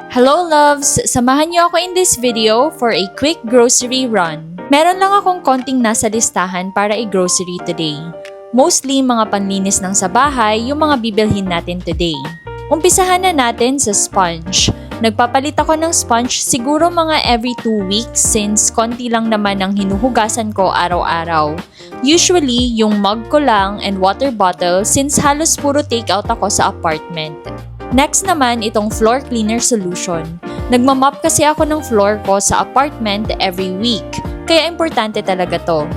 Hello loves! Samahan niyo ako in this video for a quick grocery run. Meron lang akong konting nasa listahan para i-grocery today. Mostly mga panlinis ng sa bahay yung mga bibilhin natin today. Umpisahan na natin sa sponge. Nagpapalit ako ng sponge siguro mga every 2 weeks since konti lang naman ang hinuhugasan ko araw-araw. Usually, yung mug ko lang and water bottle since halos puro takeout ako sa apartment. Next naman, itong floor cleaner solution. Nagmamop kasi ako ng floor ko sa apartment every week, kaya importante talaga to.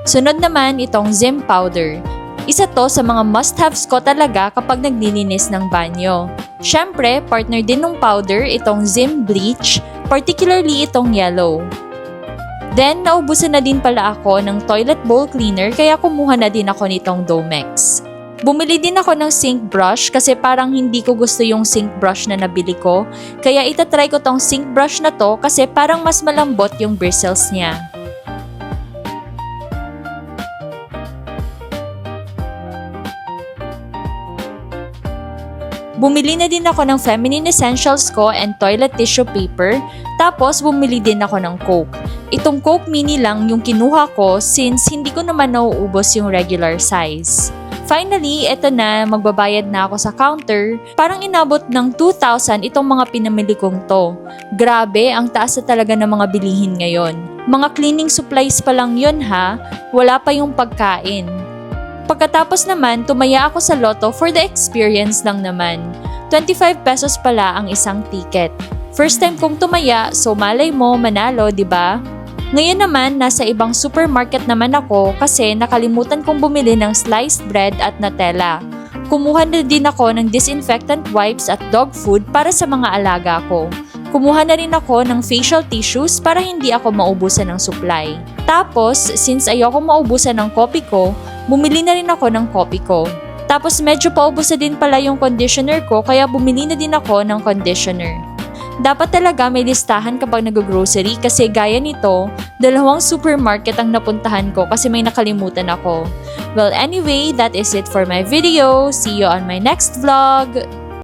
Sunod naman, itong Zim powder. Isa to sa mga must-haves ko talaga kapag naglilinis ng banyo. Syempre, partner din ng powder itong Zim bleach, particularly itong yellow. Then, naubusan na din pala ako ng toilet bowl cleaner kaya kumuha na din ako nitong Domex. Bumili din ako ng sink brush kasi parang hindi ko gusto yung sink brush na nabili ko. Kaya itatry ko tong sink brush na to kasi parang mas malambot yung bristles niya. Bumili na din ako ng feminine essentials ko and toilet tissue paper. Tapos bumili din ako ng Coke. Itong Coke mini lang yung kinuha ko since hindi ko naman nauubos yung regular size. Finally, eto na, magbabayad na ako sa counter. Parang inabot ng 2,000 itong mga pinamili kong to. Grabe, ang taas na talaga ng mga bilihin ngayon. Mga cleaning supplies pa lang yun ha, wala pa yung pagkain. Pagkatapos naman, tumaya ako sa Lotto for the experience lang naman. 25 pesos pala ang isang ticket. First time kong tumaya, so malay mo, manalo, diba? Ngayon naman, nasa ibang supermarket naman ako kasi nakalimutan kong bumili ng sliced bread at Nutella. Kumuha na din ako ng disinfectant wipes at dog food para sa mga alaga ko. Kumuha na rin ako ng facial tissues para hindi ako maubusan ng supply. Tapos, since ayoko maubusan ng kopi ko, bumili na rin ako ng kopi ko. Tapos medyo paubos na din pala yung conditioner ko kaya bumili na din ako ng conditioner. Dapat talaga may listahan kapag nag-grocery kasi gaya nito, 2 supermarket ang napuntahan ko kasi may nakalimutan ako. Well anyway, that is it for my video. See you on my next vlog!